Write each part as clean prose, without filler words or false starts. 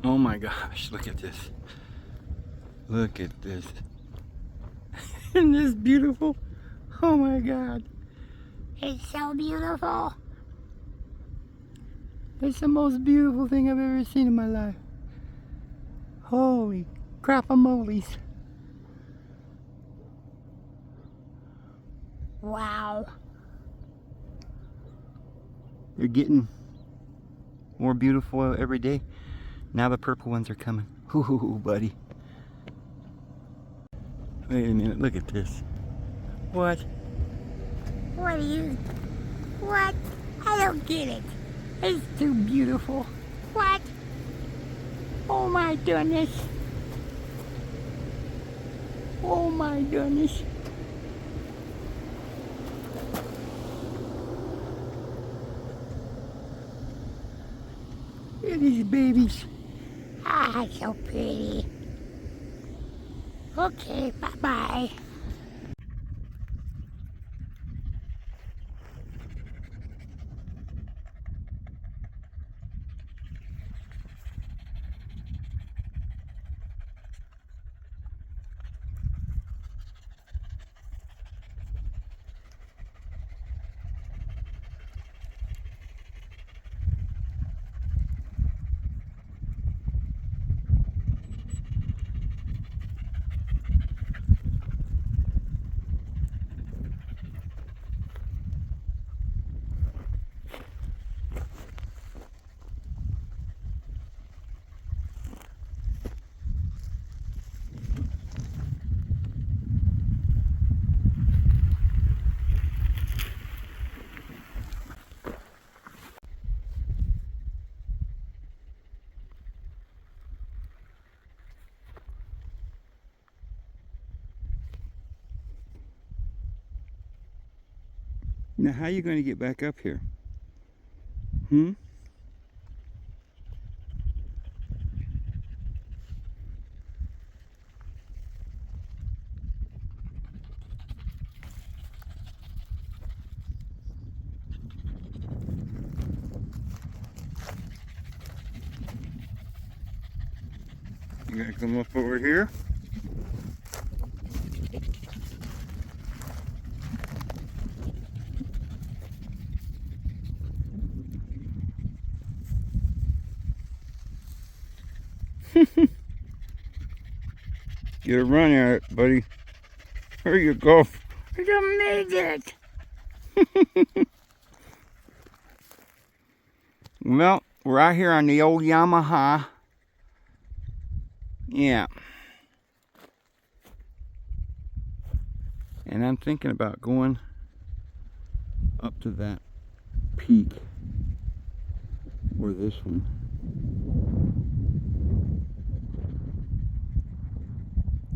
Oh my gosh, look at this. Look at this. Isn't this beautiful? Oh my God. It's so beautiful. It's the most beautiful thing I've ever seen in my life. Holy crap-a-molies. Wow. They're getting more beautiful every day. Now the purple ones are coming. Ooh, buddy. Wait a minute, look at this. What? What are you? What? I don't get it. It's too beautiful. What? Oh my goodness. Oh my goodness. Look at these babies. Ah, so pretty. Okay, bye-bye. Now, how are you going to get back up here? Hmm? You gotta come up over here. Get a run at it, buddy. There you go. You made it. Well, we're out here on the old Yamaha. Yeah. And I'm thinking about going up to that peak, or this one.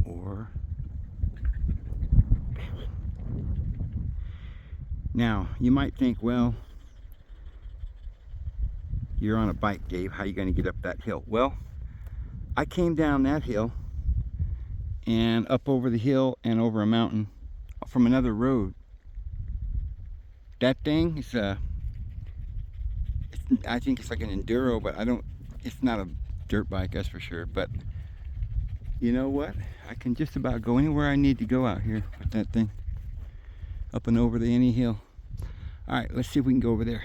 Or now you might think, well, you're on a bike, Dave. How are you going to get up that hill? Well, I came down that hill and up over the hill and over a mountain from another road. That thing is I think it's like an enduro, but it's not a dirt bike, that's for sure. But you know what? I can just about go anywhere I need to go out here with that thing. Up and over the any hill. Alright, let's see if we can go over there.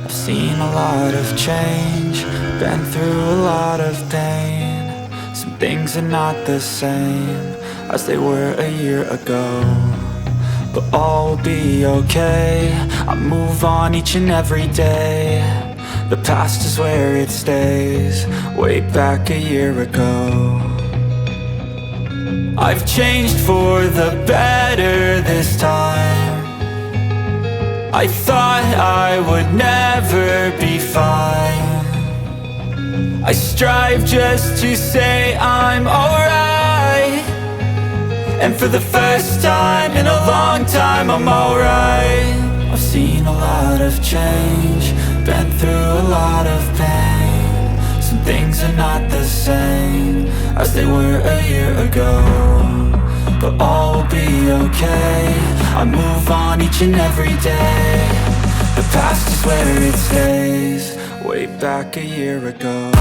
I've seen a lot of change, been through a lot of pain. Some things are not the same as they were a year ago, but all will be okay. I move on each and every day. The past is where it stays, way back a year ago. I've changed for the better this time. I thought I would never be fine. I strive just to say I'm alright, and for the first time in a long time I'm alright. I've seen a lot of change, been through a lot of pain. Some things are not the same as they were a year ago, but all will be okay. I move on each and every day. The past is where it stays. Way back a year ago.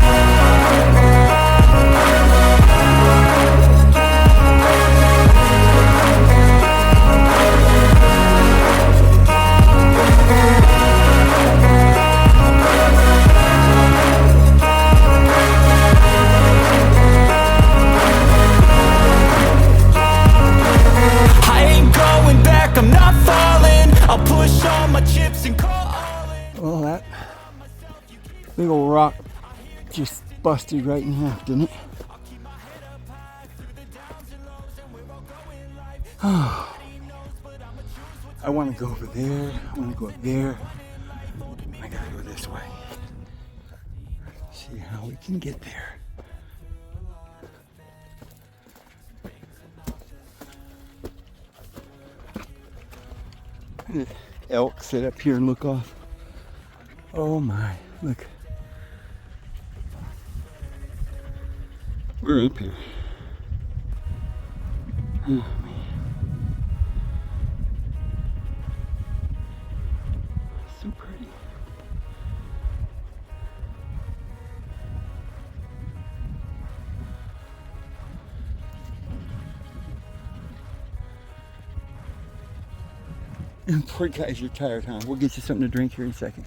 I'm not falling. I'll push all my chips and call all in. Well, that big old rock just busted right in half, didn't it? I want to go over there. I want to go up there. I gotta go this way. See how we can get there. Elk sit up here and look off. Oh my, look. We're up here. Oh man. So pretty. And poor guys, you're tired, huh? We'll get you something to drink here in a second.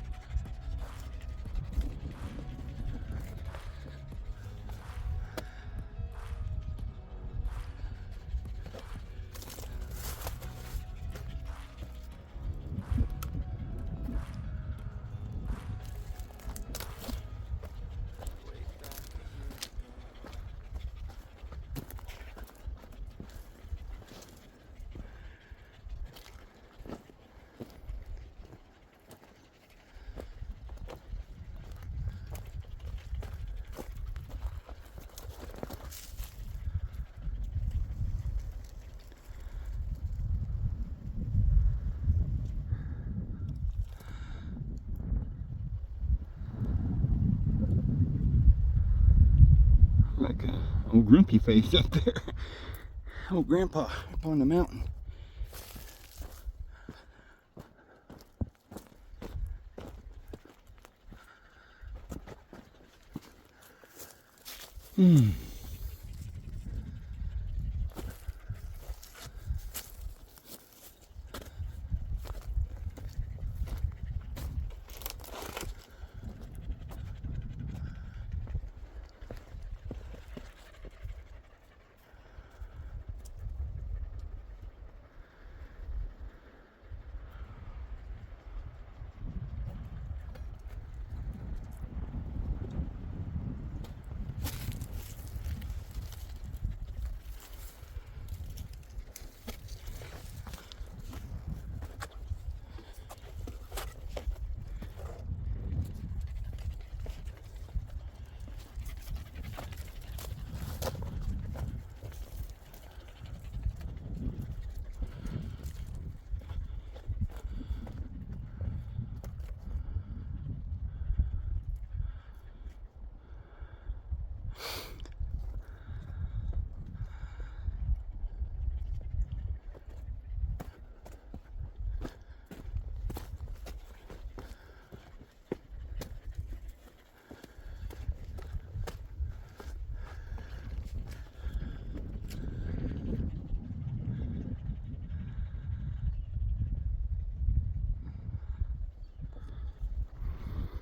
Like a old grumpy face up there. Old grandpa up on the mountain.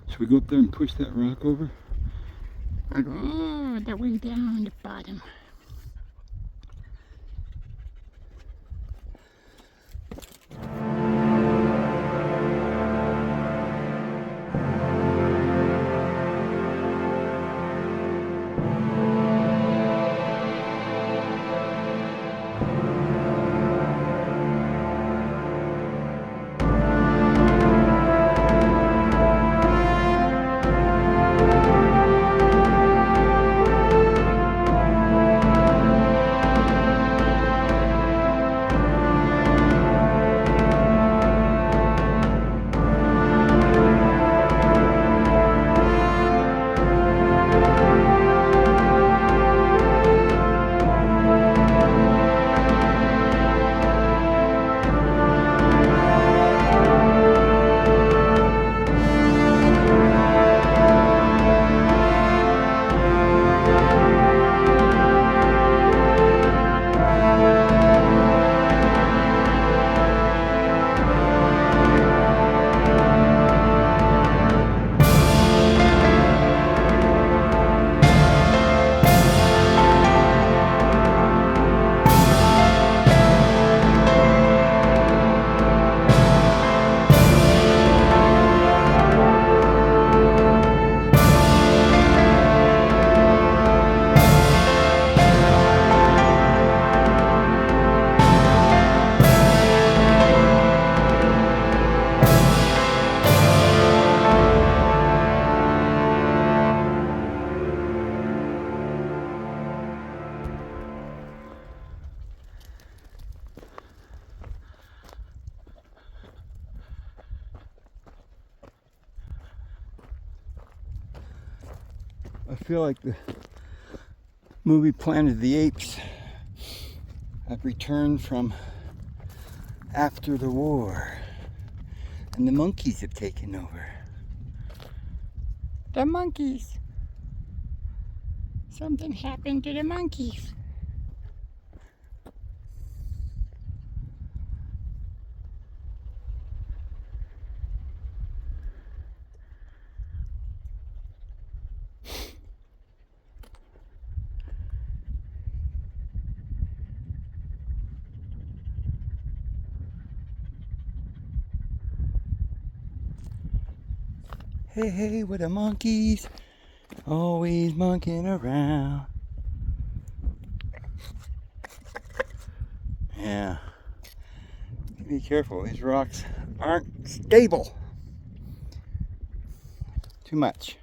Should we go up there and push that rock over? I go, oh, that way down the bottom. feel like the movie Planet of the Apes. I've returned from after the war, and the monkeys have taken over. The monkeys. Something happened to the monkeys. Hey, hey, with the monkeys, always monkeying around. Yeah. Be careful, these rocks aren't stable. Too much.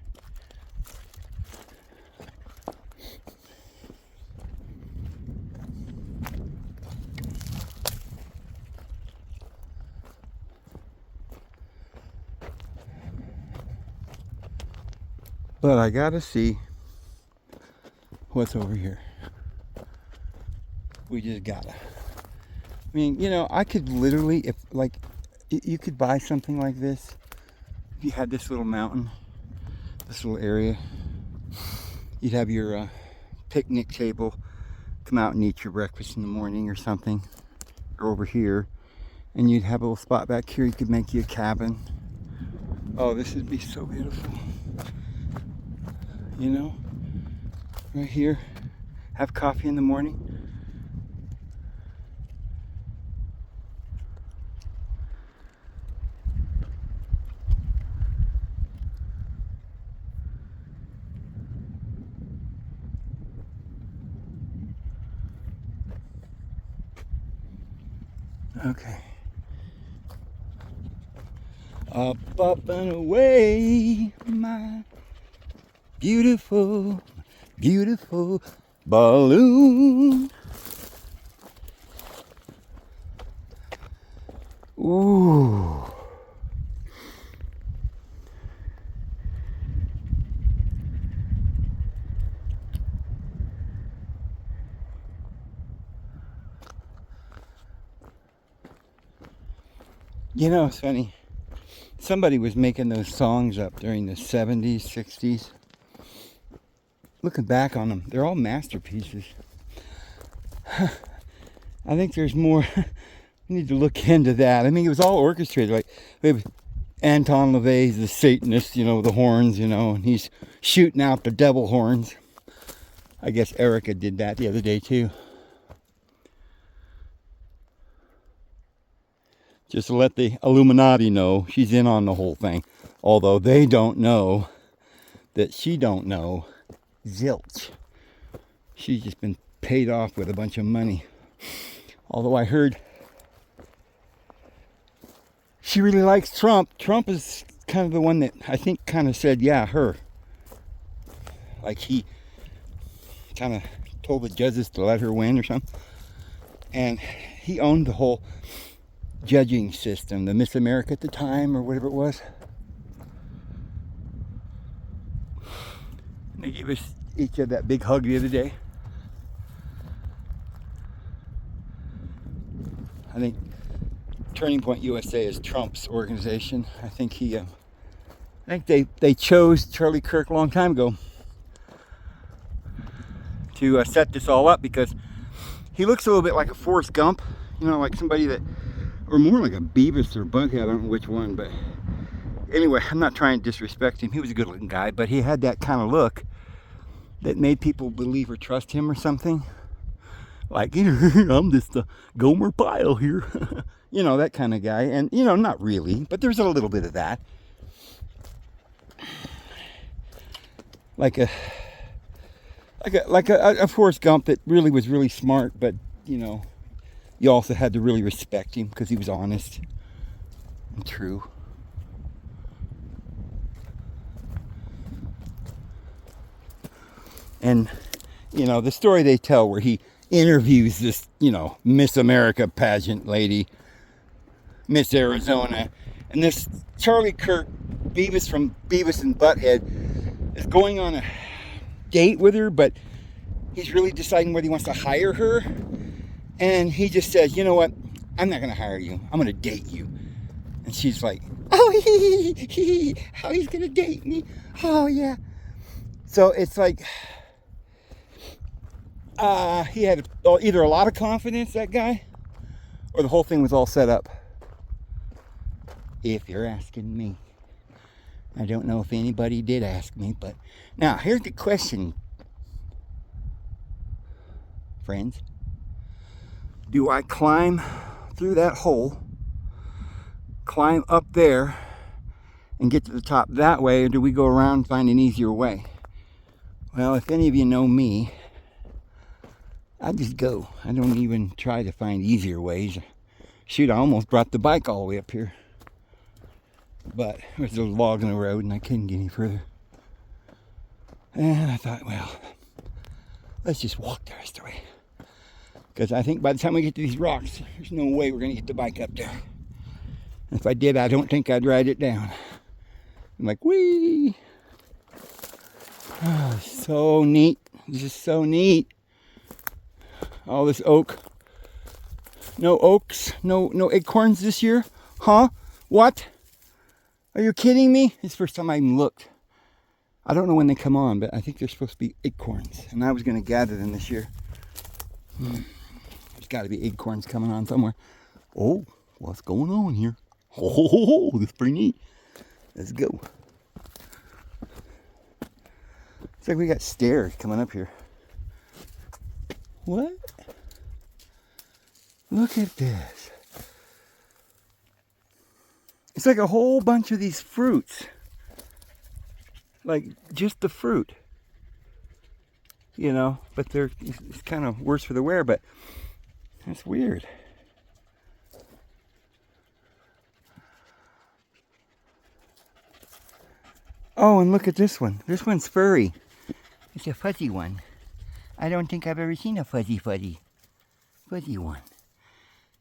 But I gotta see what's over here. We just gotta. I mean, you know, I could literally, if like, you could buy something like this. If you had this little mountain, this little area, you'd have your picnic table, come out and eat your breakfast in the morning or something, or over here, and you'd have a little spot back here. You could make you a cabin. Oh, this would be so beautiful. You know, right here, have coffee in the morning. Okay. Up and away, my beautiful, beautiful balloon. Ooh. You know, it's funny. Somebody was making those songs up during the 70s, 60s. Looking back on them, they're all masterpieces. I think there's more. We need to look into that. I mean, it was all orchestrated. Like, we have Anton LaVey's the Satanist, you know, the horns, you know, and he's shooting out the devil horns. I guess Erica did that the other day, too. Just to let the Illuminati know she's in on the whole thing. Although they don't know that she don't know zilch. She's just been paid off with a bunch of money. Although I heard she really likes Trump. Trump is kind of the one that I think kind of said, yeah, her. Like he kind of told the judges to let her win or something. And he owned the whole judging system, the Miss America at the time or whatever it was. They gave us each of that big hug the other day. I think Turning Point USA is Trump's organization. I think he, I think they chose Charlie Kirk a long time ago to set this all up because he looks a little bit like a Forrest Gump, you know, like somebody that, or more like a Beavis or Bughead, I don't know which one, but anyway, I'm not trying to disrespect him. He was a good looking guy, but he had that kind of look that made people believe or trust him or something. Like, I'm just a Gomer Pyle here. You know, that kind of guy. And, you know, not really, but there's a little bit of that. Like a Forrest Gump that really was really smart, but, you know, you also had to really respect him because he was honest and true. And, you know, the story they tell where he interviews this, you know, Miss America pageant lady, Miss Arizona, and this Charlie Kirk, Beavis from Beavis and Butthead, is going on date with her, but he's really deciding whether he wants to hire her. And he just says, you know what? I'm not going to hire you. I'm going to date you. And she's like, oh, how he's going to date me? Oh, yeah. So it's like, he had either a lot of confidence, that guy, or the whole thing was all set up. If you're asking me. I don't know if anybody did ask me, but now here's the question, friends. Do I climb through that hole, climb up there, and get to the top that way, or do we go around and find an easier way? Well, if any of you know me, I just go. I don't even try to find easier ways. Shoot, I almost brought the bike all the way up here. But there's a log in the road and I couldn't get any further. And I thought, well, let's just walk the rest of the way. Because I think by the time we get to these rocks, there's no way we're going to get the bike up there. And if I did, I don't think I'd ride it down. I'm like, whee! Oh, so neat. This is so neat. All this oak. No oaks, no acorns this year? Huh? What? Are you kidding me? It's the first time I even looked. I don't know when they come on, but I think they're supposed to be acorns. And I was going to gather them this year. There's got to be acorns coming on somewhere. Oh, what's going on here? Oh, this is pretty neat. Let's go. It's like we got stairs coming up here. What? Look at this. It's like a whole bunch of these fruits. Like just the fruit. You know, but it's kind of worse for the wear, but that's weird. Oh, and look at this one. This one's furry. It's a fuzzy one. I don't think I've ever seen a fuzzy one.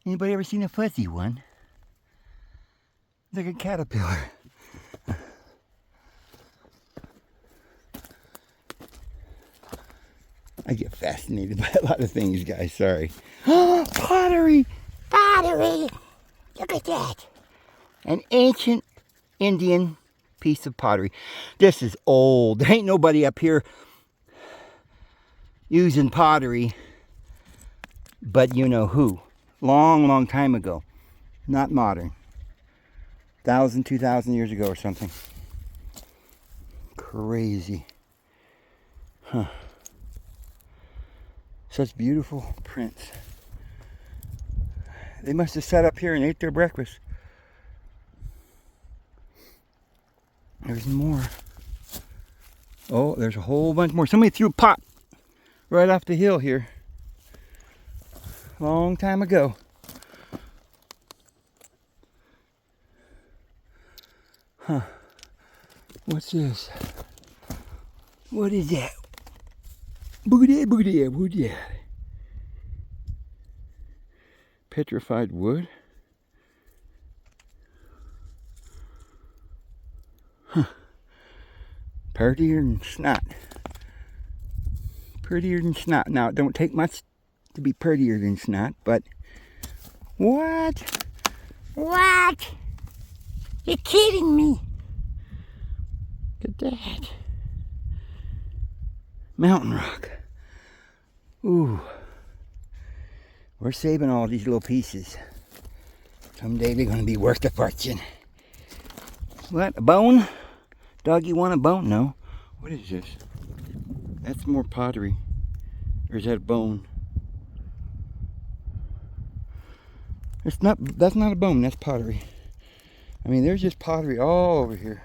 Anybody ever seen a fuzzy one? It's like a caterpillar. I get fascinated by a lot of things, guys. Sorry. Pottery! Pottery! Look at that. An ancient Indian piece of pottery. This is old. There ain't nobody up here using pottery but you know who. Long time ago. Not modern. 1,000, 2,000 years ago or something. Crazy. Huh. Such beautiful prints. They must have sat up here and ate their breakfast. There's more. Oh, there's a whole bunch more. Somebody threw a pot right off the hill here. Long time ago. Huh. What's this? What is that? Booty. Petrified wood. Huh. Prettier than snot. Prettier than snot. Now, it don't take much to be prettier than snot, but... What? What? You're kidding me. Look at that. Mountain rock. Ooh. We're saving all these little pieces. Someday they're going to be worth a fortune. What? A bone? Dog, you want a bone? No. What is this? That's more pottery. Or is that a bone? That's not a bone, that's pottery. I mean, there's just pottery all over here.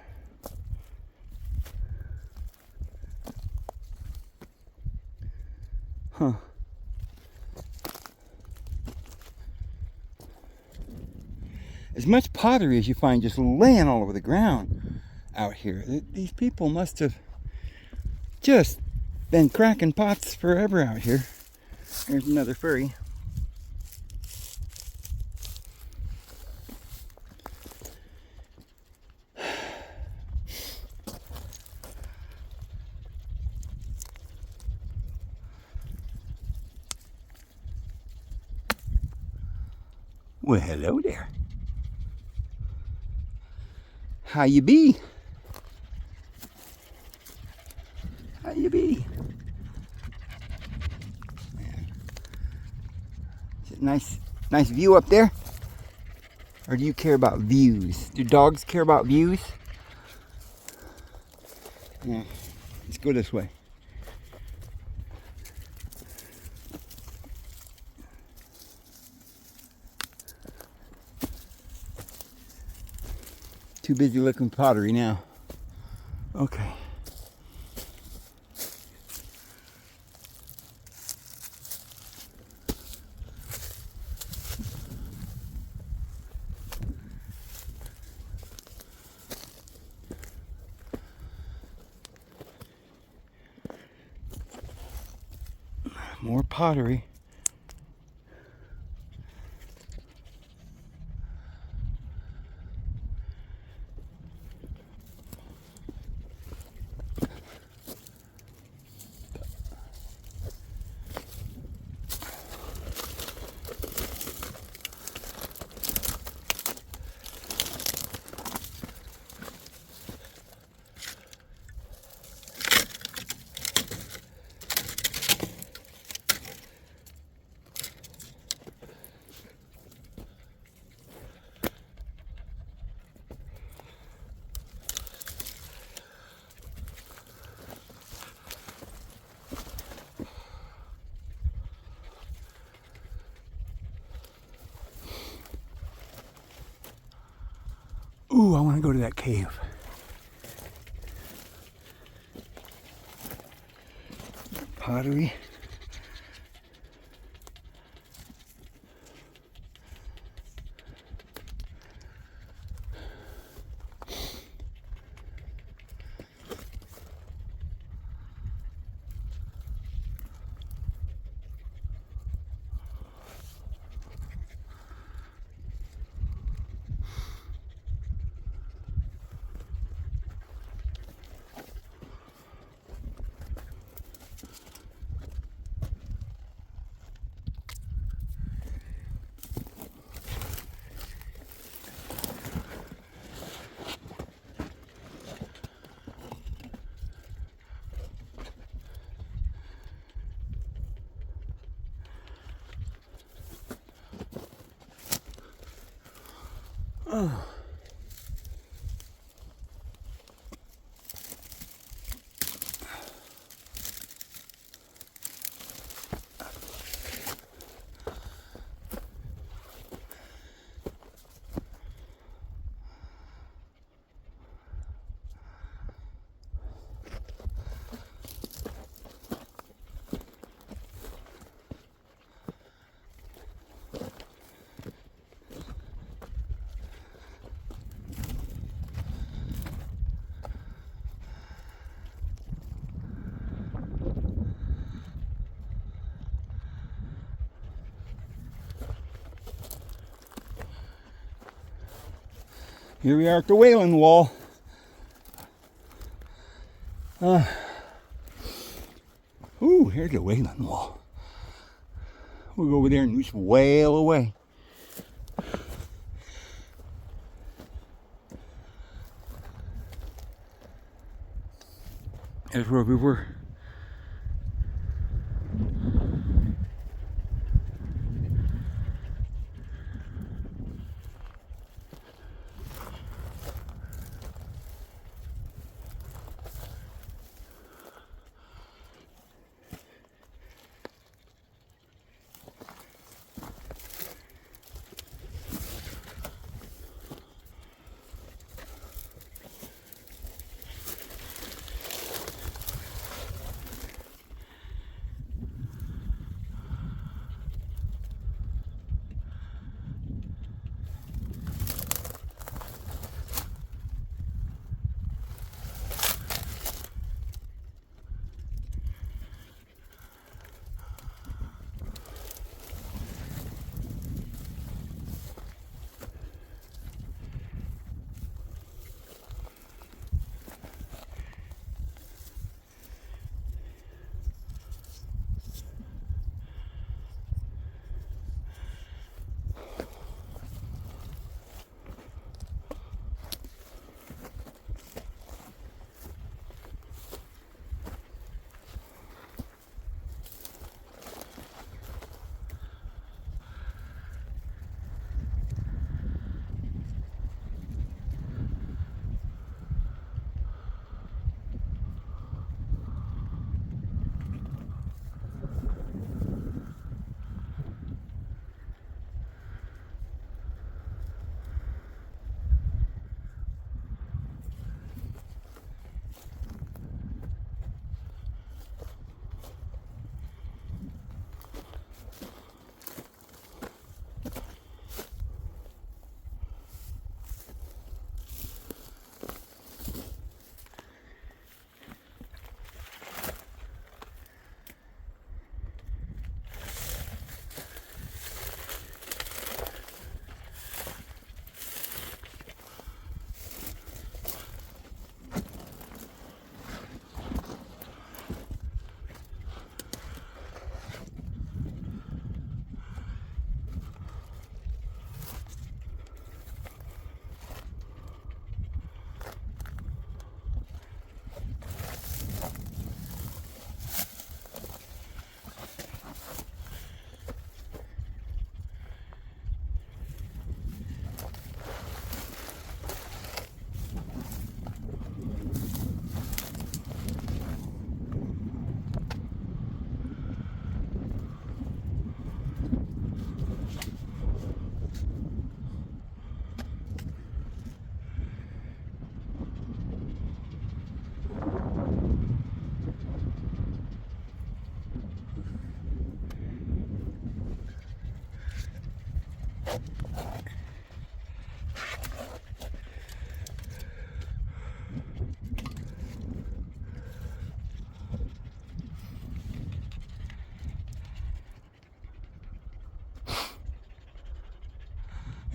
Huh. As much pottery as you find just laying all over the ground out here. These people must have just been cracking pots forever out here. There's another furry. Well, hello there. How you be? How you be? Is it nice view up there? Or do you care about views? Do dogs care about views? Yeah, let's go this way. Too busy looking pottery now. Okay. More pottery. Ooh, I want to go to that cave. Pottery. Oh. Here we are at the Wailing Wall. Ooh, here's the Wailing Wall. We'll go over there and just wail away. That's where we were.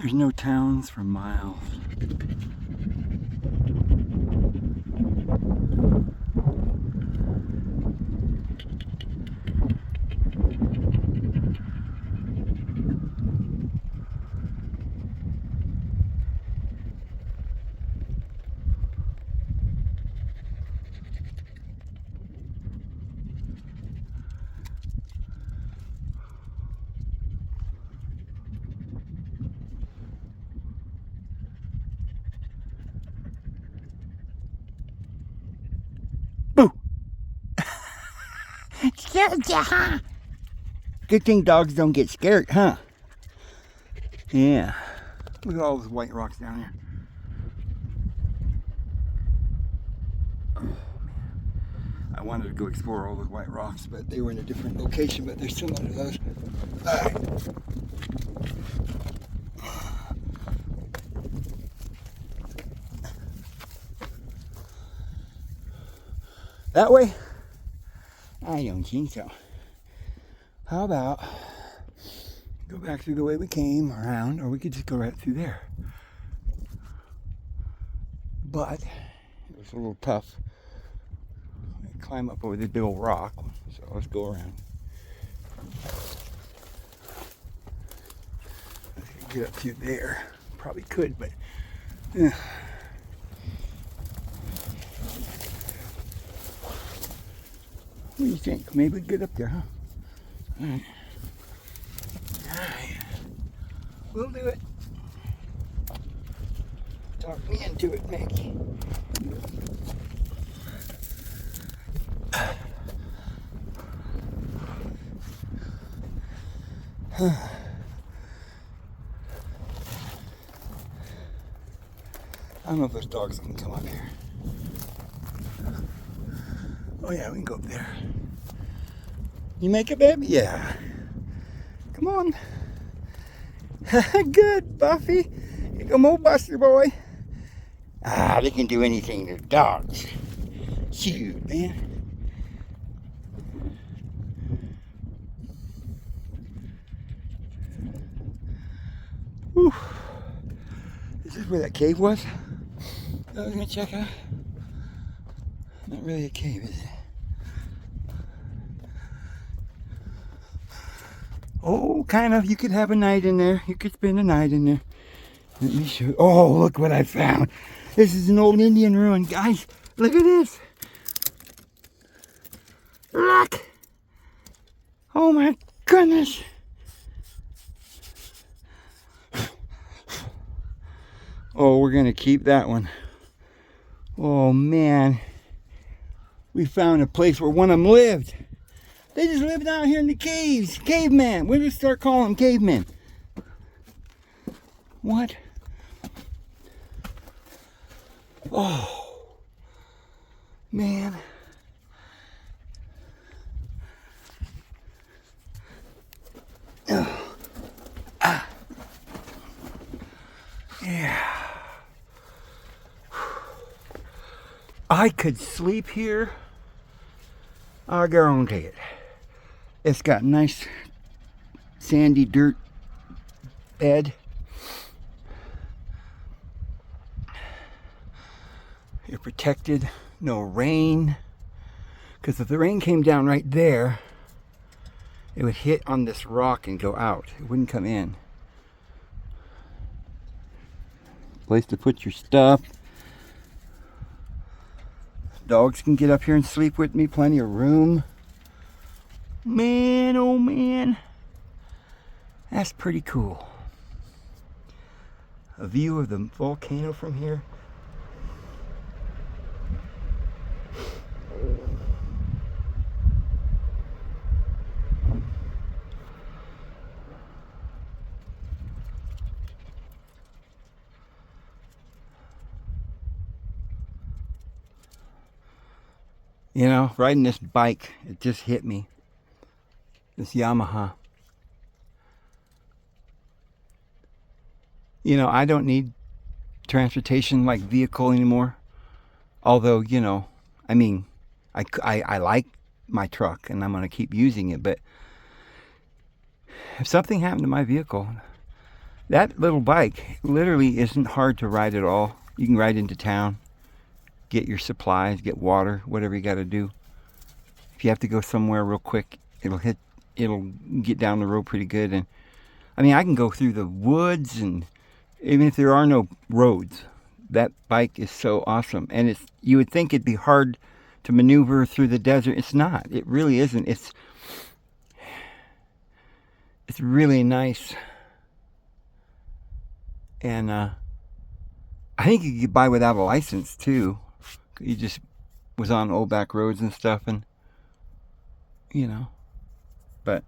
There's no towns for miles. Boo! Scared ya, huh? Good thing dogs don't get scared, huh? Yeah. Look at all those white rocks down here. Oh, man. I wanted to go explore all those white rocks, but they were in a different location, but there's still none of those. All right. That way? I don't think so. How about go back through the way we came around, or we could just go right through there. But it was a little tough. Climb up over the big old rock, so let's go around. Let's get up through there. Probably could, but what do you think? Maybe we'd get up there, huh? Alright. Alright. We'll do it. Talk me into it, Maggie. I don't know if those dogs can come up here. Oh yeah, we can go up there. You make it, baby? Yeah. Come on. Good, Buffy. Here come old Buster boy. Ah, they can do anything. They're dogs. Shoot, man. Whew. Is this where that cave was? I was gonna check out. Not really a cave, is it? Oh, kind of. You could have a night in there. You could spend a night in there. Let me show you. Oh, look what I found. This is an old Indian ruin. Guys, look at this. Look. Oh my goodness. Oh, we're going to keep that one. Oh man. We found a place where one of them lived. They just lived out here in the caves. Caveman. We'll just start calling them cavemen. What? Oh. Man. Oh. Ah. Yeah. I could sleep here. I guarantee it. It's got nice sandy dirt bed. You're protected. No rain. Because if the rain came down right there, it would hit on this rock and go out. It wouldn't come in. Place to put your stuff. Dogs can get up here and sleep with me. Plenty of room. Man, oh man. That's pretty cool. A view of the volcano from here. You know, riding this bike, it just hit me. This Yamaha. You know, I don't need transportation like vehicle anymore. Although, you know, I mean, I like my truck and I'm going to keep using it. But if something happened to my vehicle, That little bike literally isn't hard to ride at all. You can ride into town, get your supplies, get water, whatever you got to do. If you have to go somewhere real quick, it'll get down the road pretty good. And I mean, I can go through the woods, and even if there are no roads, that bike is so awesome. And you would think it'd be hard to maneuver through the desert. It's not. It really isn't. It's really nice. And I think you could get by without a license too. You just was on old back roads and stuff, and you know. But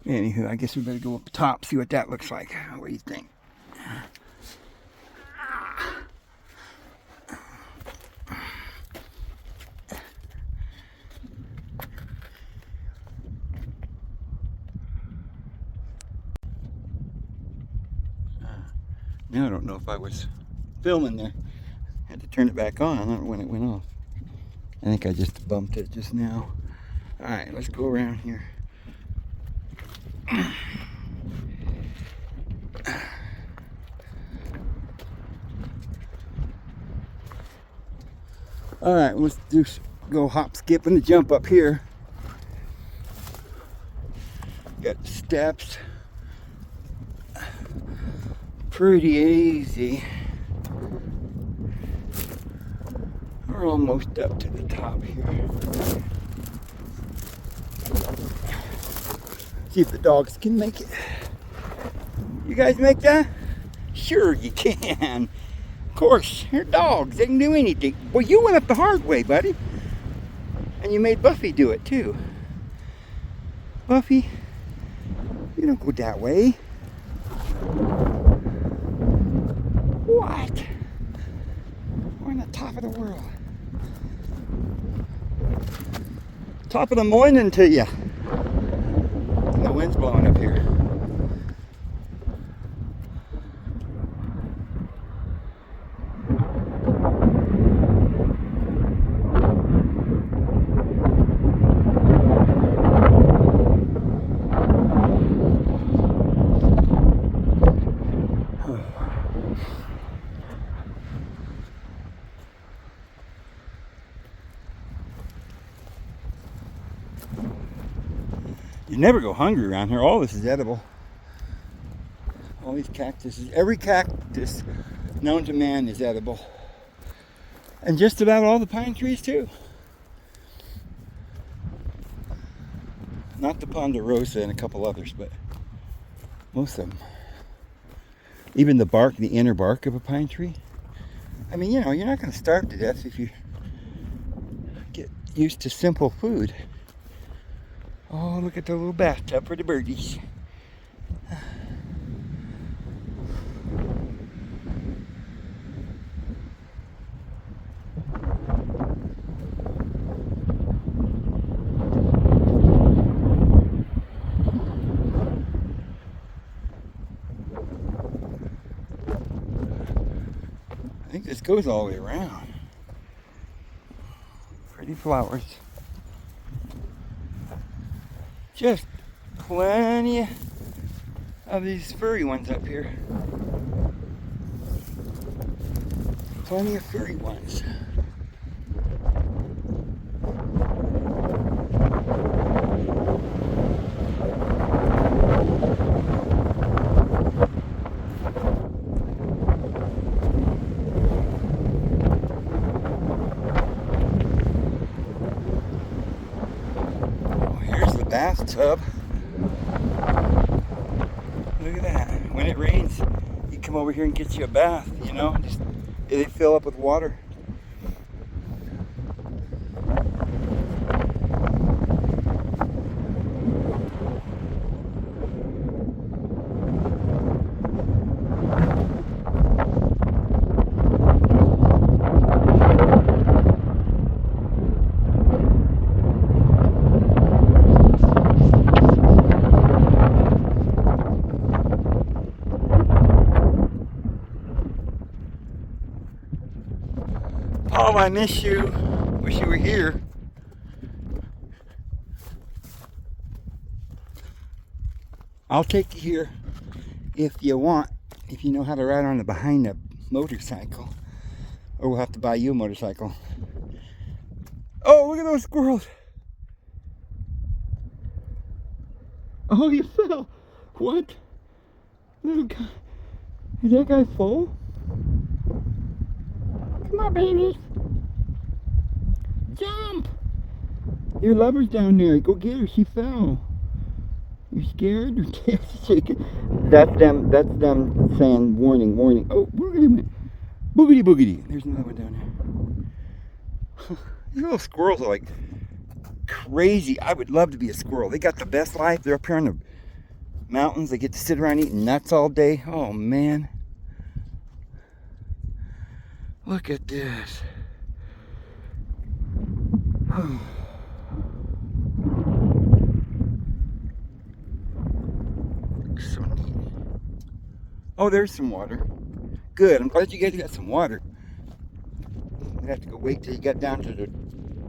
anywho, I guess we better go up top, see what that looks like. What do you think? Now I don't know if I was filming there. I had to turn it back on. I don't know when it went off. I think I just bumped it just now. Alright, let's go around here. Alright, let's go hop, skip, and the jump up here. Got the steps. Pretty easy. We're almost up to the top here. See if the dogs can make it. You guys make that? Sure you can. Of course, they're dogs. They can do anything. Well, you went up the hard way, buddy. And you made Buffy do it too. Buffy, you don't go that way. What? We're on the top of the world. Top of the morning to you. The wind's blowing up here. You never go hungry around here. All this is edible. All these cactuses, every cactus known to man is edible. And just about all the pine trees too. Not the ponderosa and a couple others, but most of them. Even the bark, the inner bark of a pine tree. I mean, you know, you're not going to starve to death if you get used to simple food. Oh, look at the little bathtub for the birdies. I think this goes all the way around. Pretty flowers. Just plenty of these furry ones up here. Plenty of furry ones. Bathtub. Look at that. When it rains, you come over here and get you a bath, you know, just they fill up with water. Paul, I miss you. Wish you were here. I'll take you here if you want, if you know how to ride on the behind a motorcycle, or we'll have to buy you a motorcycle. Oh, look at those squirrels. Oh, you fell. What? Little guy. Is that guy full? Come on, baby. Jump. Your lover's down there. Go get her. She fell. You scared? Your tail's shaking. That's them saying warning, warning. Oh, look at him. Boogity boogity. There's another one down there. These little squirrels are like crazy. I would love to be a squirrel. They got the best life. They're up here in the mountains. They get to sit around eating nuts all day. Oh man. Look at this. So neat. Oh, there's some water. Good. I'm glad you guys got some water. I'd have to go wait till you got down to the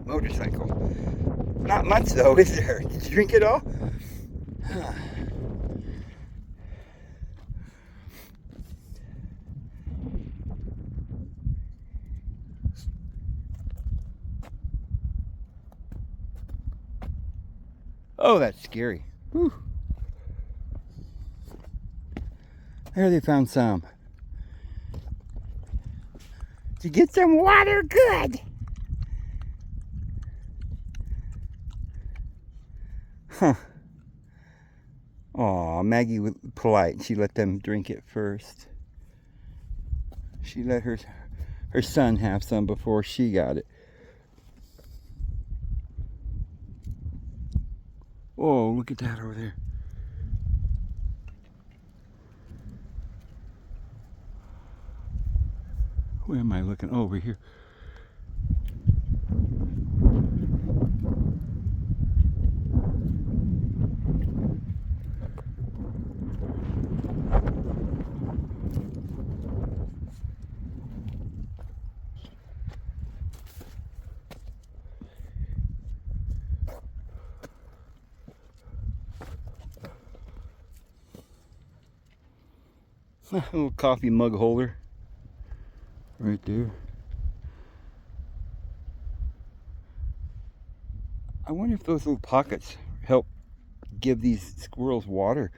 motorcycle. Not much though, is there? Did you drink it all? Huh. Oh, that's scary. Whew. There they found some. Did you get some water? Good. Huh. Aw, Maggie was polite. She let them drink it first. She let her son have some before she got it. Oh, look at that over there. Where am I looking? Oh, over here. A little coffee mug holder right there. I wonder if those little pockets help give these squirrels water.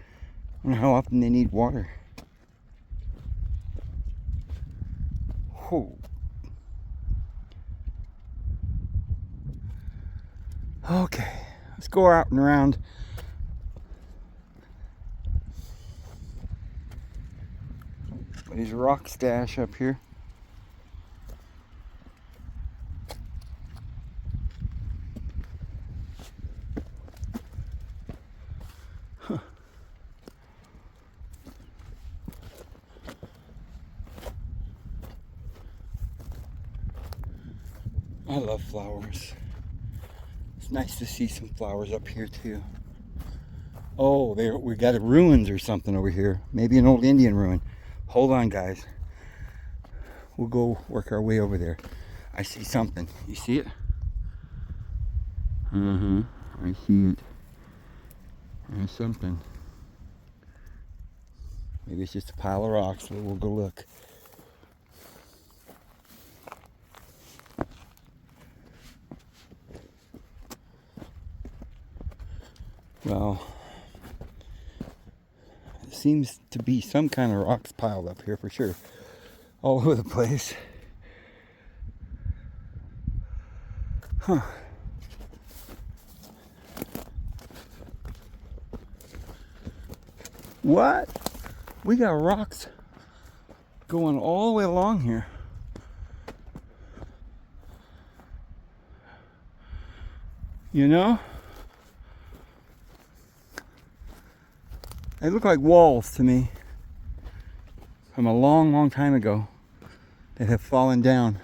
I wonder how often they need water. Whoa. Okay, let's go out and around. There's a rock stash up here. Huh. I love flowers. It's nice to see some flowers up here too. Oh, we got a ruins or something over here. Maybe an old Indian ruin. Hold on, guys. We'll go work our way over there. I see something. You see it? I see it. There's something. Maybe it's just a pile of rocks, but we'll go look. Well, seems to be some kind of rocks piled up here for sure, all over the place. Huh. What? We got rocks going all the way along here. You know? They look like walls to me from a long, long time ago that have fallen down.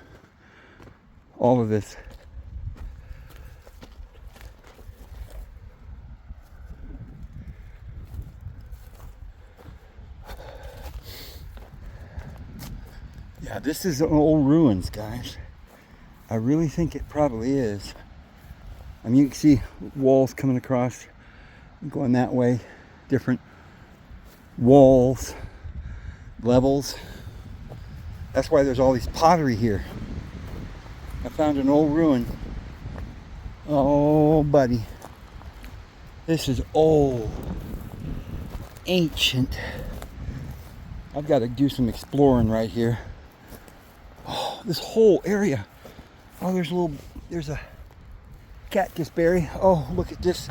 All of this. Yeah, this is old ruins, guys. I really think it probably is. I mean, you can see walls coming across, going that way, different walls, levels. That's why there's all these pottery here. I found an old ruin. Oh, buddy. This is old, ancient. I've got to do some exploring right here. Oh, this whole area. Oh, there's a cactus berry. Oh, look at this.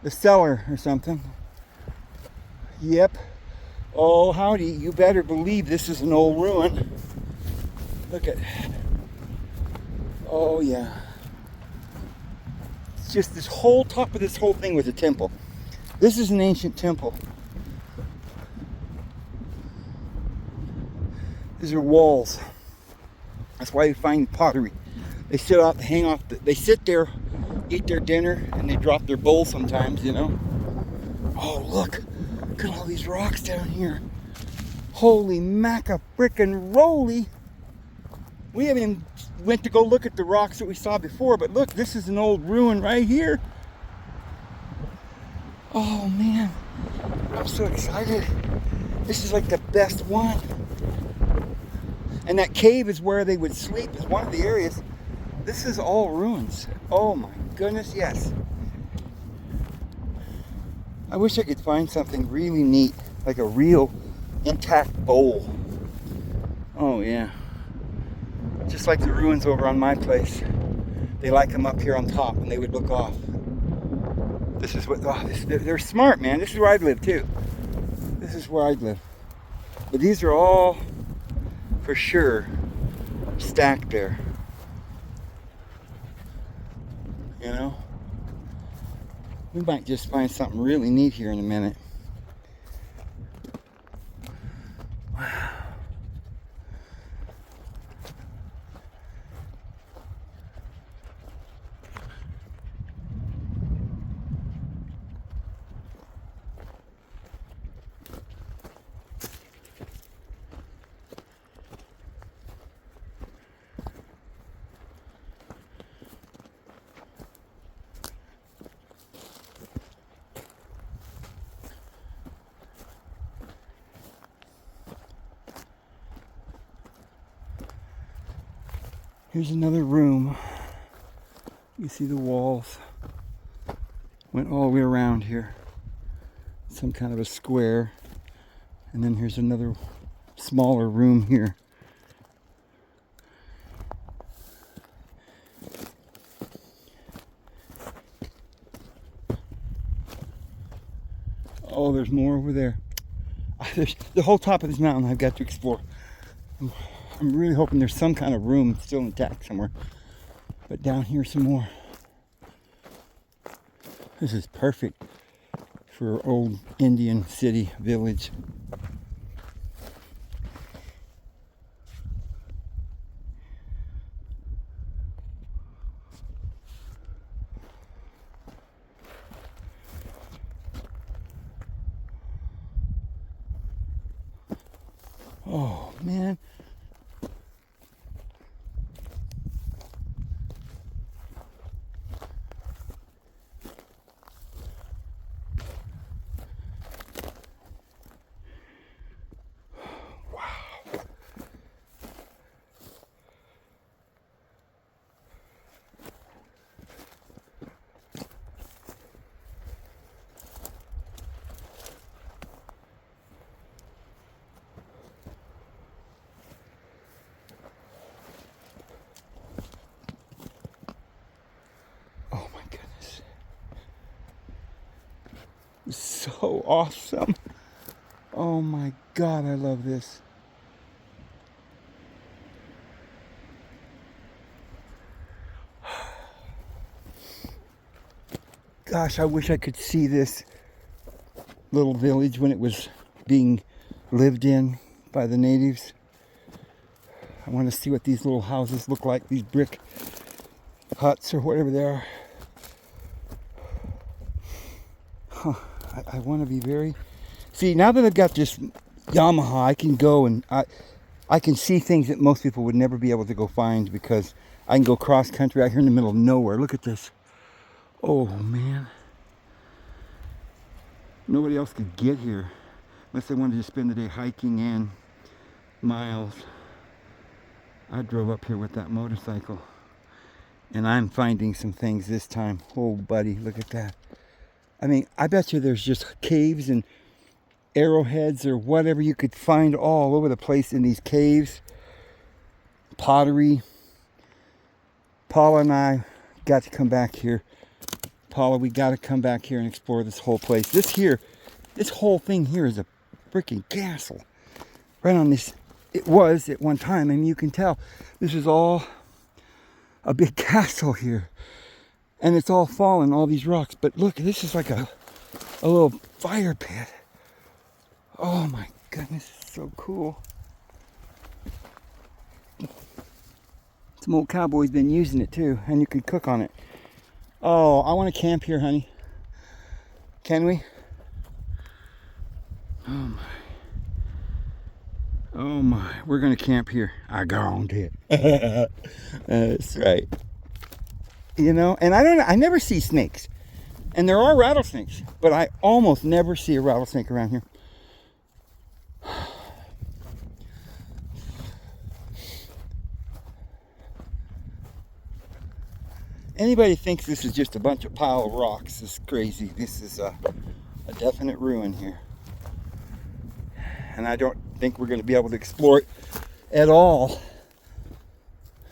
The cellar or something. Yep. Oh, howdy. You better believe this is an old ruin. Look at. Oh, yeah. It's just this whole top of this whole thing was a temple. This is an ancient temple. These are walls. That's why you find pottery. They sit out, hang off. They sit there, eat their dinner, and they drop their bowl sometimes. You know. Oh, look at all these rocks down here. Holy macka frickin' roly! We haven't even went to go look at the rocks that we saw before, but look, this is an old ruin right here. Oh man, I'm so excited. This is like the best one. And that cave is where they would sleep, is one of the areas. This is all ruins. Oh my goodness, yes. I wish I could find something really neat, like a real intact bowl. Oh yeah. Just like the ruins over on my place. They like them up here on top and they would look off. This is what, they're smart, man. This is where I'd live too. This is where I'd live. But these are all, for sure, stacked there. You know? We might just find something really neat here in a minute. Wow. Here's another room. You see the walls. Went all the way around here. Some kind of a square. And then here's another smaller room here. Oh, there's more over there. There's the whole top of this mountain I've got to explore. I'm really hoping there's some kind of room still intact somewhere. But down here some more. This is perfect for old Indian city, village. Oh, man. So awesome. Oh my God, I love this. Gosh, I wish I could see this little village when it was being lived in by the natives. I want to see what these little houses look like, these brick huts or whatever they are. Huh. I want to be very... See, now that I've got this Yamaha, I can go and I can see things that most people would never be able to go find because I can go cross country out here in the middle of nowhere. Look at this. Oh, man. Nobody else could get here unless they wanted to spend the day hiking and miles. I drove up here with that motorcycle, and I'm finding some things this time. Oh, buddy, look at that. I mean, I bet you there's just caves and arrowheads or whatever you could find all over the place in these caves. Pottery. Paula and I got to come back here. Paula, we got to come back here and explore this whole place. This whole thing here is a freaking castle. Right on this, it was at one time. I mean, you can tell this is all a big castle here. And it's all fallen, all these rocks. But look, this is like a little fire pit. Oh my goodness, it's so cool. Some old cowboy's been using it too, and you could cook on it. Oh, I want to camp here, honey. Can we? Oh my. Oh my. We're going to camp here. I guarantee it. That's right. You know, and I never see snakes. And there are rattlesnakes, but I almost never see a rattlesnake around here. Anybody thinks this is just a bunch of pile of rocks is crazy. This is a definite ruin here. And I don't think we're going to be able to explore it at all.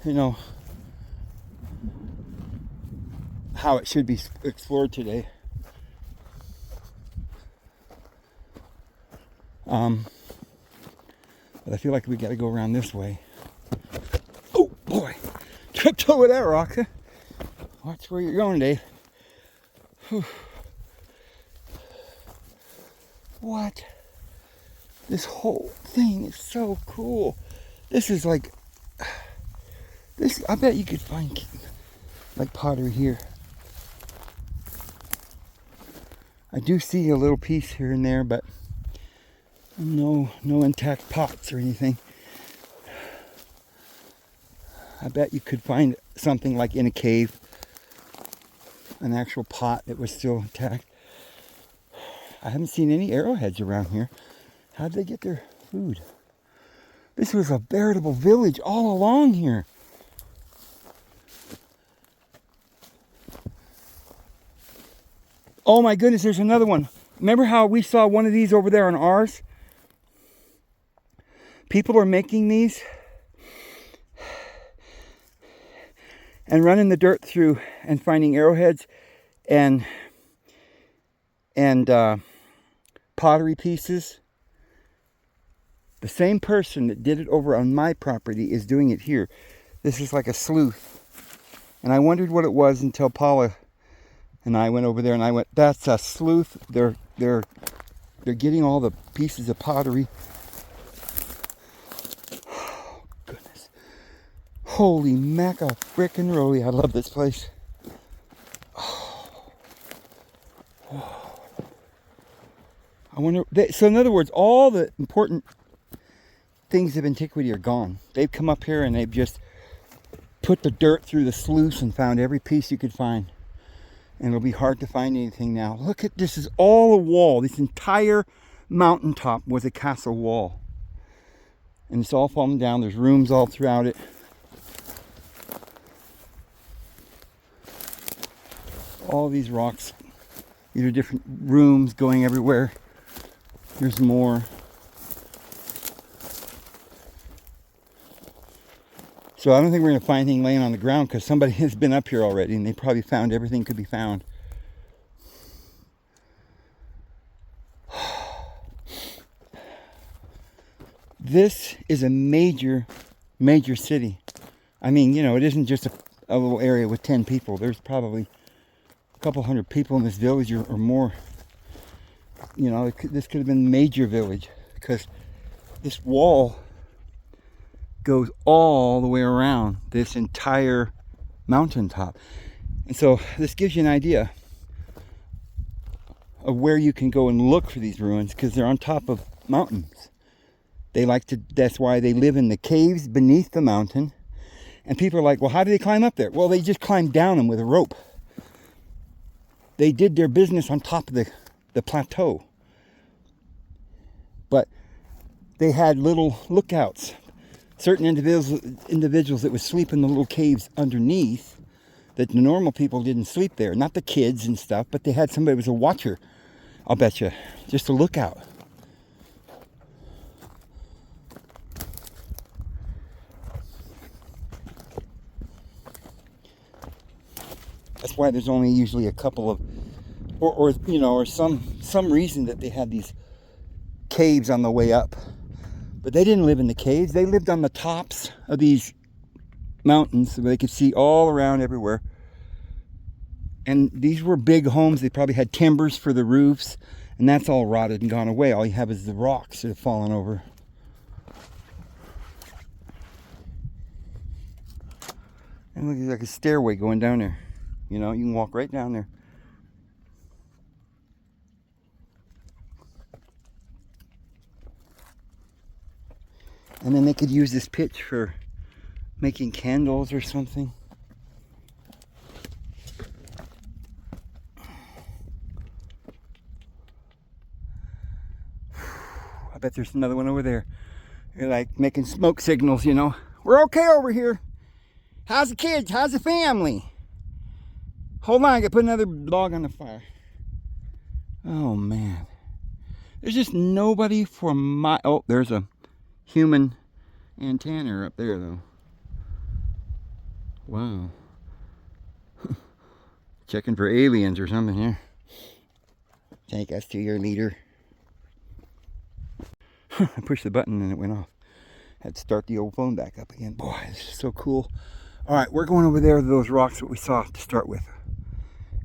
You know, how it should be explored today. But I feel like we got to go around this way. Oh boy, tripped over that rock. Huh? Watch where you're going, Dave. Whew. What? This whole thing is so cool. This is like this. I bet you could find like pottery here. I do see a little piece here and there, but no intact pots or anything. I bet you could find something like in a cave, an actual pot that was still intact. I haven't seen any arrowheads around here. How'd they get their food? This was a veritable village all along here. Oh my goodness, there's another one. Remember how we saw one of these over there on ours? People are making these and running the dirt through and finding arrowheads and pottery pieces. The same person that did it over on my property is doing it here. This is like a sleuth. And I wondered what it was until Paula and I went over there and I went, that's a sleuth. They're getting all the pieces of pottery. Oh, goodness. Holy macka frickin' roly. I love this place. I wonder, so in other words, all the important things of antiquity are gone. They've come up here and they've just put the dirt through the sluice and found every piece you could find. And it'll be hard to find anything now. Look at this, is all a wall. This entire mountaintop was a castle wall. And it's all fallen down. There's rooms all throughout it. All these rocks. These are different rooms going everywhere. There's more. So I don't think we're going to find anything laying on the ground because somebody has been up here already and they probably found everything could be found. This is a major city. I mean, you know, it isn't just a little area with 10 people. There's probably a couple hundred people in this village or more. You know, this could have been a major village because this wall goes all the way around this entire mountaintop. And so this gives you an idea of where you can go and look for these ruins because they're on top of mountains. They like to, that's why they live in the caves beneath the mountain. And people are like, well, how do they climb up there? Well, they just climb down them with a rope. They did their business on top of the plateau. But they had little lookouts. Certain individuals that would sleep in the little caves underneath, that the normal people didn't sleep there. Not the kids and stuff, but they had somebody who was a watcher, I'll bet you. Just a lookout. That's why there's only usually a couple of, or some reason that they had these caves on the way up. But they didn't live in the caves. They lived on the tops of these mountains so they could see all around everywhere. And these were big homes. They probably had timbers for the roofs, and that's all rotted and gone away. All you have is the rocks that have fallen over. And look, there's like a stairway going down there. You know, you can walk right down there. And then they could use this pitch for making candles or something. I bet there's another one over there. They're like making smoke signals, you know. We're okay over here. How's the kids? How's the family? Hold on, I gotta put another log on the fire. Oh man. There's just nobody for my... Oh, there's a human antenna up there though. Wow. Checking for aliens or something here. Take us to your leader. I pushed the button and it went off. Had to start the old phone back up again. Boy, this is so cool. Alright, we're going over there to those rocks that we saw to start with.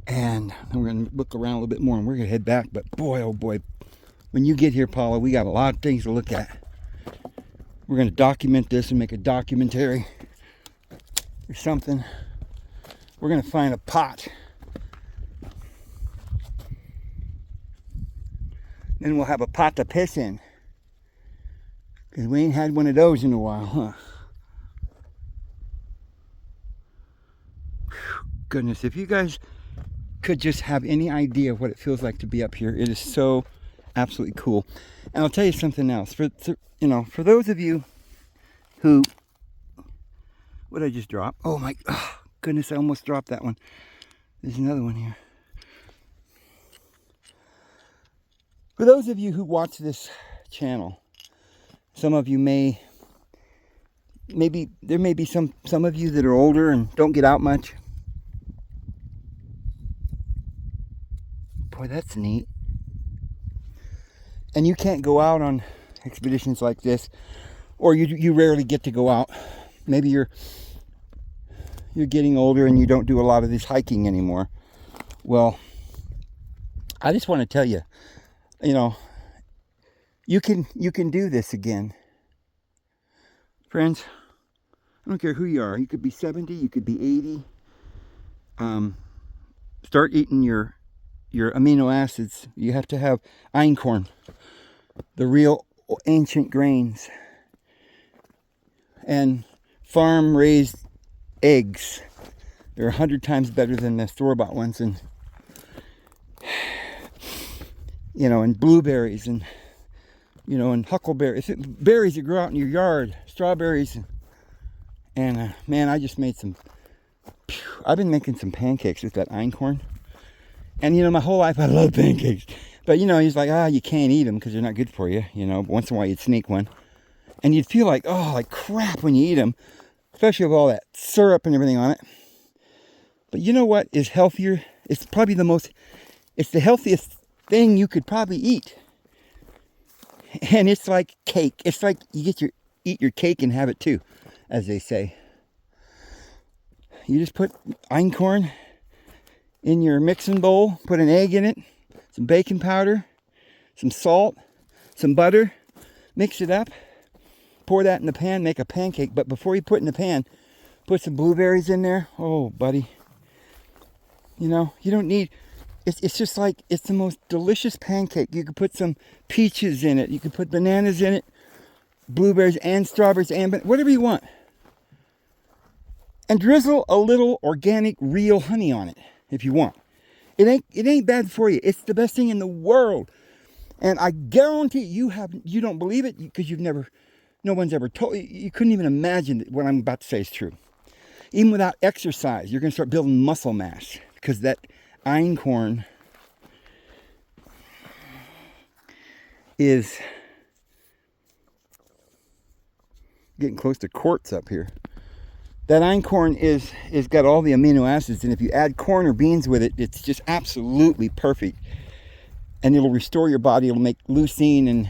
And then we're going to look around a little bit more and we're going to head back. But boy, oh boy, when you get here, Paula, we got a lot of things to look at. We're going to document this and make a documentary or something. We're going to find a pot. Then we'll have a pot to piss in. Because we ain't had one of those in a while, huh? Whew, goodness, if you guys could just have any idea of what it feels like to be up here, it is so absolutely cool. And I'll tell you something else. For those of you who... What did I just drop? Oh my goodness, I almost dropped that one. There's another one here. For those of you who watch this channel, some of you there may be some of you that are older and don't get out much. Boy, that's neat. And you can't go out on expeditions like this, or you rarely get to go out. Maybe you're getting older and you don't do a lot of this hiking anymore. Well, I just want to tell you, you can do this again. Friends, I don't care who you are. You could be 70, you could be 80. Start eating your amino acids. You have to have einkorn, the real ancient grains, and farm raised eggs. They're 100 times better than the store-bought ones, and and blueberries and and huckleberries, berries that grow out in your yard, strawberries, and man, I just made I've been making some pancakes with that einkorn. And my whole life I love pancakes. But he's like, you can't eat them because they're not good for you. Once in a while you'd sneak one. And you'd feel like crap when you eat them. Especially with all that syrup and everything on it. But you know what is healthier? It's probably it's the healthiest thing you could probably eat. And it's like cake. It's like you eat your cake and have it too, as they say. You just put einkorn in your mixing bowl, put an egg in it, some baking powder, some salt, some butter, mix it up, pour that in the pan, make a pancake. But before you put it in the pan, put some blueberries in there. Oh, buddy. You don't need... It's just like, it's the most delicious pancake. You could put some peaches in it. You could put bananas in it, blueberries and strawberries and whatever you want. And drizzle a little organic, real honey on it if you want. It ain't bad for you. It's the best thing in the world. And I guarantee you don't believe it because no one's ever told you. You couldn't even imagine that what I'm about to say is true. Even without exercise, you're going to start building muscle mass because that einkorn is getting close to quartz up here. That einkorn is got all the amino acids, and if you add corn or beans with it, it's just absolutely perfect. And it'll restore your body. It'll make leucine and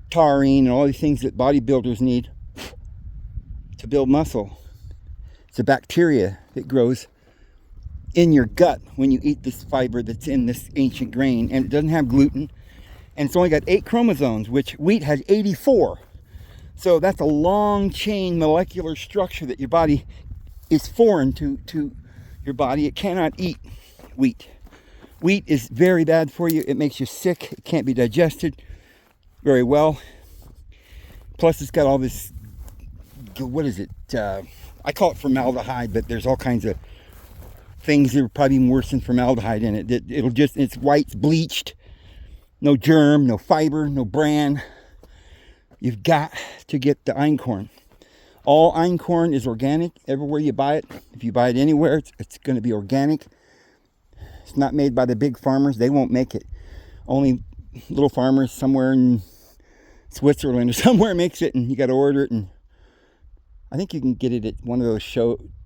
taurine and all these things that bodybuilders need to build muscle. It's a bacteria that grows in your gut when you eat this fiber that's in this ancient grain, and it doesn't have gluten, and it's only got 8 chromosomes, which wheat has 84. So that's a long chain molecular structure that your body is foreign to your body. It cannot eat wheat. Wheat is very bad for you. It makes you sick. It can't be digested very well. Plus, it's got all this, what is it? I call it formaldehyde, but there's all kinds of things that are probably even worse than formaldehyde in it. It's white, it's bleached. No germ, no fiber, no bran. You've got to get the einkorn. All einkorn is organic everywhere you buy it. If you buy it anywhere, it's going to be organic. It's not made by the big farmers. They won't make it. Only little farmers somewhere in Switzerland or somewhere makes it, and you got to order it. And I think you can get it at one of those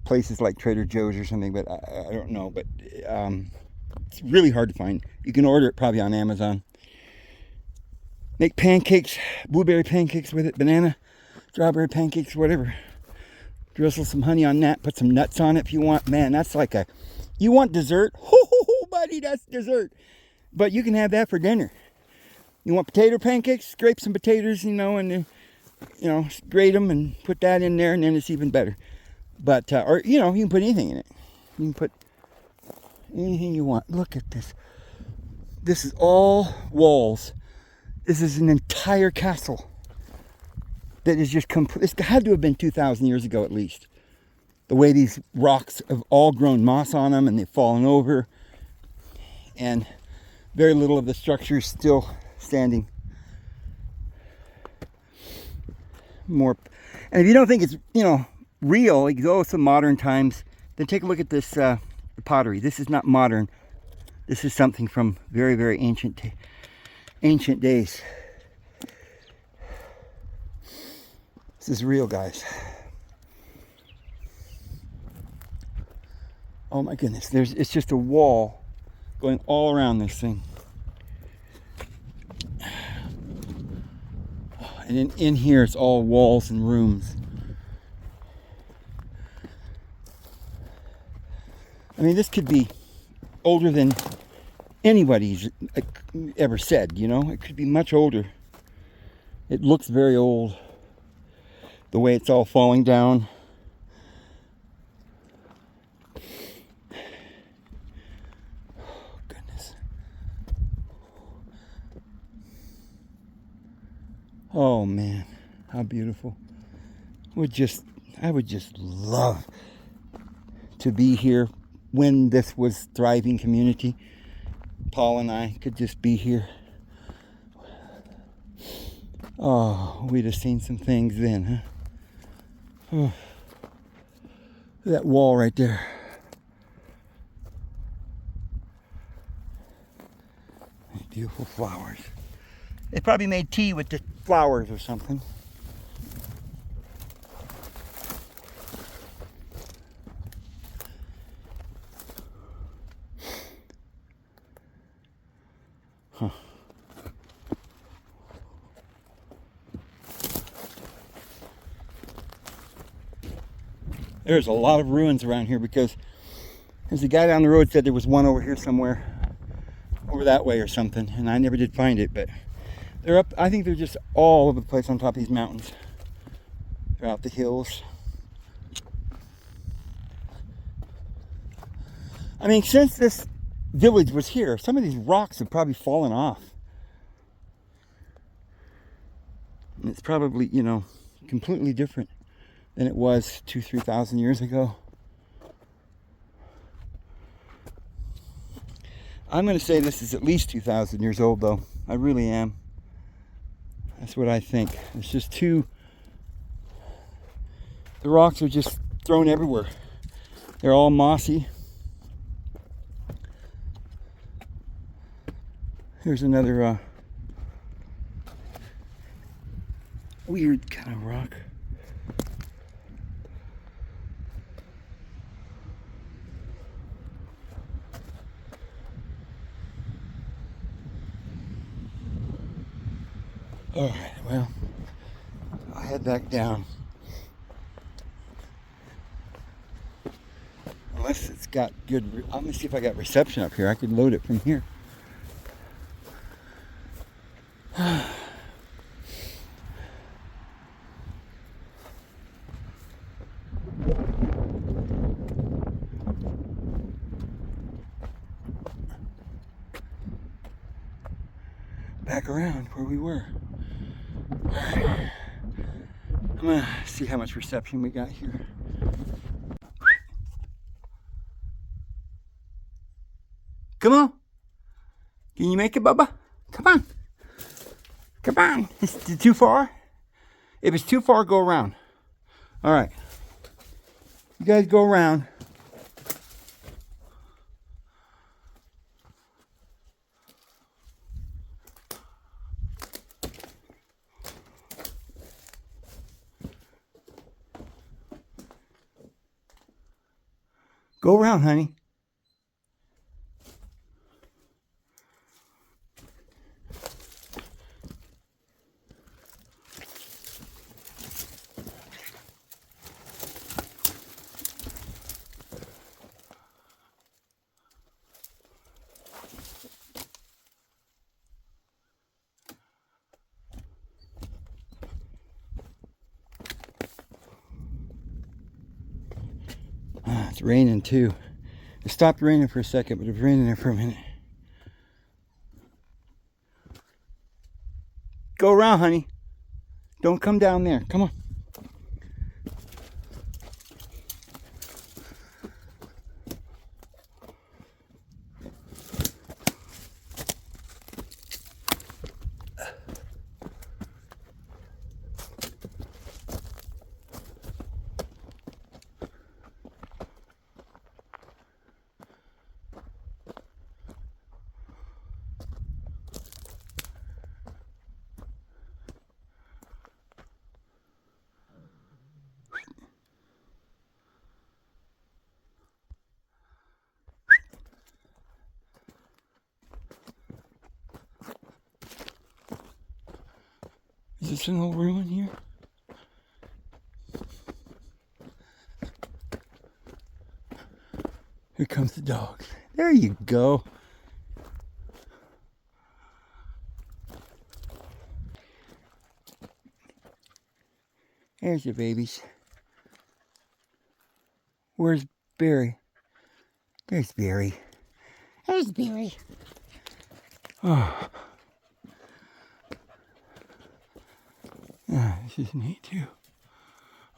places like Trader Joe's or something, but I don't know. But it's really hard to find. You can order it probably on Amazon. Make pancakes, blueberry pancakes with it, banana, strawberry pancakes, whatever. Drizzle some honey on that, put some nuts on it if you want. Man, that's like you want dessert? Oh, buddy, that's dessert. But you can have that for dinner. You want potato pancakes? Scrape some potatoes, and grate them and put that in there, and then it's even better. But, you can put anything in it. You can put anything you want. Look at this. This is all walls. This is an entire castle that is just complete. It had to have been 2,000 years ago at least. The way these rocks have all grown moss on them and they've fallen over. And very little of the structure is still standing. And if you don't think it's, real, like, oh, some modern times, then take a look at this pottery. This is not modern. This is something from very, very ancient days. This is real, guys. Oh my goodness, it's just a wall going all around this thing. And then in here it's all walls and rooms. I mean, this could be older than anybody's ever said, It could be much older. It looks very old. The way it's all falling down. Oh, goodness. Oh, man. How beautiful. I would just love to be here when this was thriving community. Paul and I could just be here. Oh, we'd have seen some things then, huh? Oh, that wall right there. Beautiful flowers. They probably made tea with the flowers or something. Huh. There's a lot of ruins around here because there's a guy down the road said there was one over here somewhere, over that way or something, and I never did find it, but they're up. I think they're just all over the place on top of these mountains, throughout the hills. I mean, since this village was here, some of these rocks have probably fallen off. And it's probably, completely different than it was 2,000-3,000 years ago. I'm going to say this is at least 2,000 years old, though. I really am. That's what I think. It's just too... The rocks are just thrown everywhere. They're all mossy. Here's another weird kind of rock. All right, well, I'll head back down. Unless it's got good... I'm going to see if I got reception up here. I could load it from here. Back around where we were. I'm gonna see how much reception we got here. Come on. Can you make it, Bubba? Come on. Come on. Is it too far? If it's too far, go around. All right. You guys go around. Go around, honey. It's raining too. It stopped raining for a second, but it was raining there for a minute. Go around, honey. Don't come down there. Come on. Is this an old ruin here? Here comes the dogs. There you go. There's your babies. Where's Barry? There's Barry. There's Barry. Oh. Ah, this is neat too.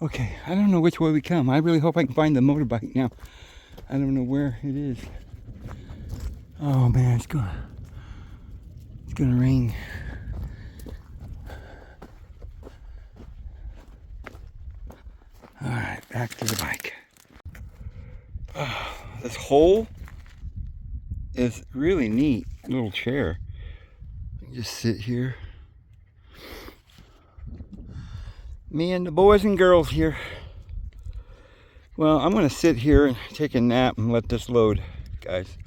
Okay, I don't know which way we come. I really hope I can find the motorbike now. I don't know where it is. Oh man, it's gonna rain. All right, back to the bike. This hole is really neat. Little chair. Just sit here. Me and the boys and girls here. Well, I'm going to sit here and take a nap and let this load, guys.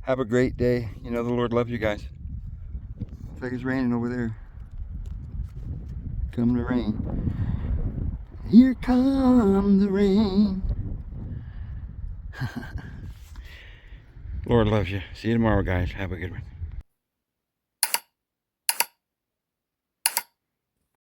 Have a great day. You know the Lord loves you guys. Looks like it's raining over there. Come the rain. Here come the rain. Lord loves you. See you tomorrow, guys. Have a good one.